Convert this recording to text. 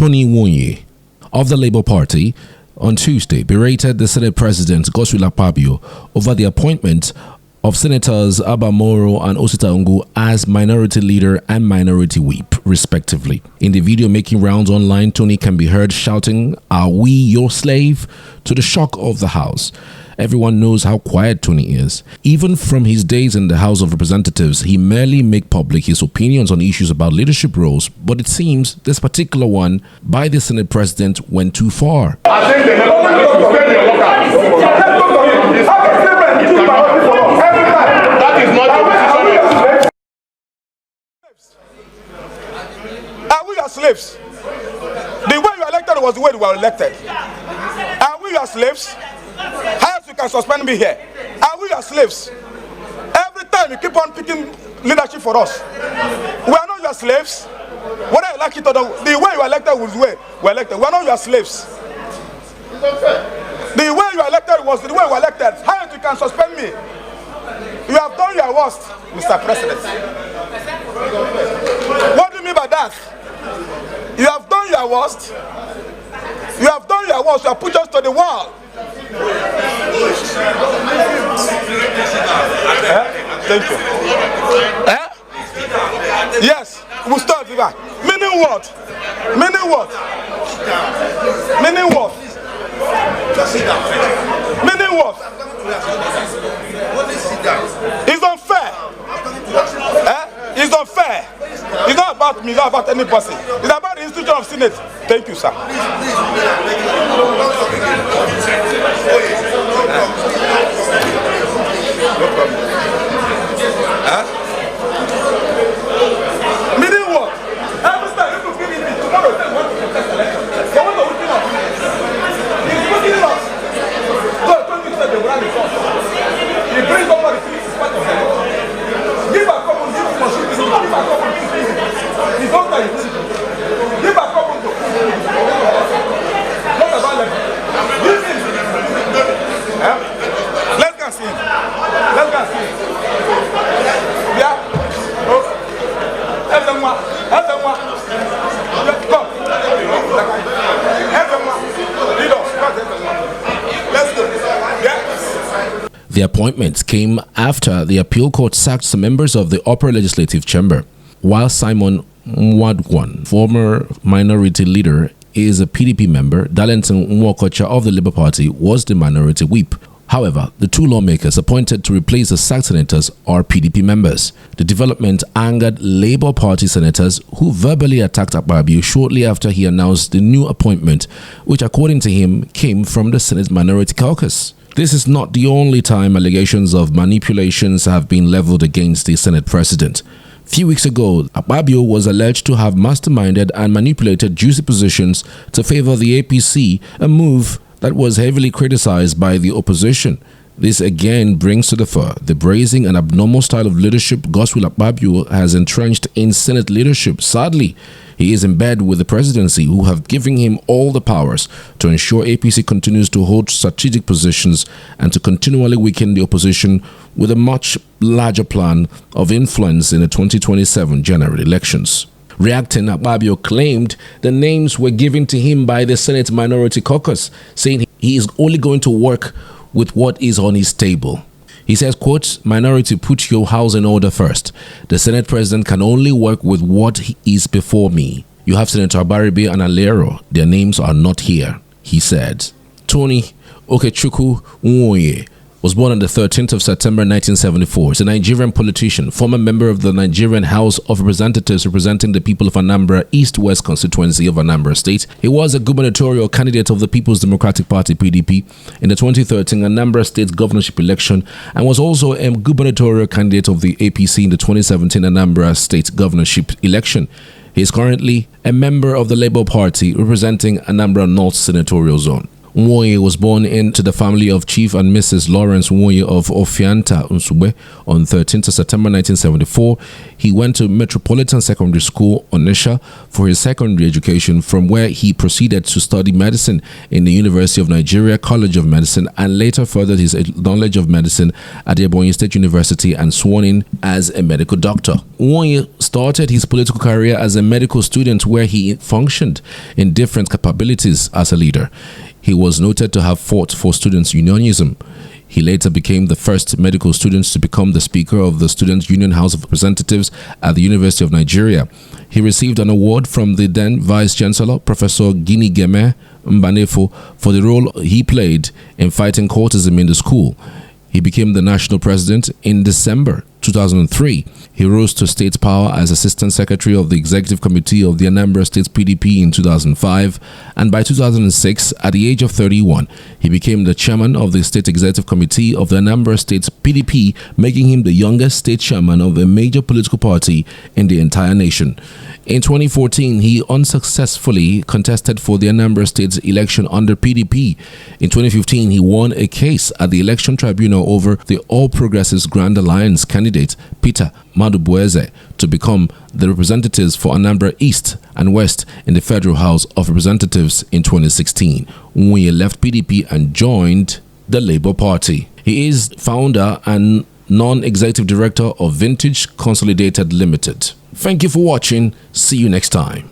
Nwoye of the Labour Party on Tuesday berated the Senate President Akpabio over the appointment of Senators Abamoro and Osita as Minority Leader and Minority Whip, respectively. In the video making rounds online, Tony can be heard shouting, "Are we your slave?" to the shock of the House. Everyone knows how quiet Tony is. Even from his days in the House of Representatives, he merely makes public his opinions on issues about leadership roles, but it seems this particular one by the Senate President went too far. I think they never that is not the decision. Are we your slaves? The way you are elected was the way you were elected. Are we your slaves? How else you can suspend me here? Are we your slaves? Every time you keep on picking leadership for us. We are not your slaves. Whether you like it or not, the way you are elected was the way we are elected. We are not your slaves. The way you are elected was the way we were elected. How else you can suspend me? You have done your worst, Mr. President. What do you mean by that? You have done your worst. You have done your worst. You have put us to the wall. Thank you. Yes, we'll start with that. Meaning what? Meaning what? Meaning what? Meaning what? It's unfair. It's unfair. It's not about me, it's not about any person. It's about the institution of Senate. Thank you, sir. Meaning what? Every time you give it tomorrow, they want to contest election. They want to open up. He's putting us. God told you that they will have the cost. He brings up the things as part of them. Give a couple, give a couple. Give a couple. He's not that you give a couple. Not about them. Give him. Let's go see him. Let's go see him. Yeah. Everyone. Everyone. Come. Everyone. Lead us. Let's go. Yeah. The appointments came after the appeal court sacked some members of the upper legislative chamber, while Simon Nwoye, former minority leader, is a PDP member. Darlington Nwoye of the Labour Party was the minority whip. However, the two lawmakers appointed to replace the sacked senators are PDP members. The development angered Labour Party senators who verbally attacked Akpabio shortly after he announced the new appointment, which according to him came from the Senate Minority Caucus. This is not the only time allegations of manipulations have been leveled against the Senate President. A few weeks ago, Akpabio was alleged to have masterminded and manipulated juicy positions to favor the APC, a move that was heavily criticized by the opposition. This again brings to the fore the brazen and abnormal style of leadership Godswill Akpabio has entrenched in Senate leadership. Sadly, he is in bed with the presidency, who have given him all the powers to ensure APC continues to hold strategic positions and to continually weaken the opposition with a much larger plan of influence in the 2027 general elections. Reacting, Akpabio claimed the names were given to him by the Senate Minority Caucus, saying he is only going to work with what is on his table. He says, quote, "Minority, put your house in order first. The Senate President can only work with what is before me. You have Senator Abaribe and Alero. Their names are not here," he said. Tony Nwoye was born on the 13th of September 1974. He's a Nigerian politician, former member of the Nigerian House of Representatives representing the people of Anambra East-West constituency of Anambra State. He was a gubernatorial candidate of the People's Democratic Party (PDP) in the 2013 Anambra State governorship election and was also a gubernatorial candidate of the APC in the 2017 Anambra State governorship election. He is currently a member of the Labour Party representing Anambra North Senatorial Zone. Nwoye was born into the family of Chief and Mrs. Lawrence Nwoye of Ofianta, Nsugbe, on 13th September 1974. He went to Metropolitan Secondary School, Onitsha, for his secondary education, from where he proceeded to study medicine in the University of Nigeria College of Medicine, and later furthered his knowledge of medicine at the Ebonyi State University and sworn in as a medical doctor. Nwoye started his political career as a medical student, where he functioned in different capabilities as a leader. He was noted to have fought for students' unionism. He later became the first medical student to become the Speaker of the Student Union House of Representatives at the University of Nigeria. He received an award from the then Vice-Chancellor, Professor Gini Geme Mbanefo, for the role he played in fighting courtism in the school. He became the national president in December 2003. He rose to state power as Assistant Secretary of the Executive Committee of the Anambra State PDP in 2005, and by 2006, at the age of 31, he became the chairman of the State Executive Committee of the Anambra State PDP, making him the youngest state chairman of a major political party in the entire nation. In 2014, he unsuccessfully contested for the Anambra State's election under PDP. In 2015, he won a case at the Election Tribunal over the All Progressives Grand Alliance candidate, Peter Madubueze, to become the representatives for Anambra East and West in the Federal House of Representatives in 2016, when he left PDP and joined the Labour Party. He is founder and non-executive director of Vintage Consolidated Limited. Thank you for watching. See you next time.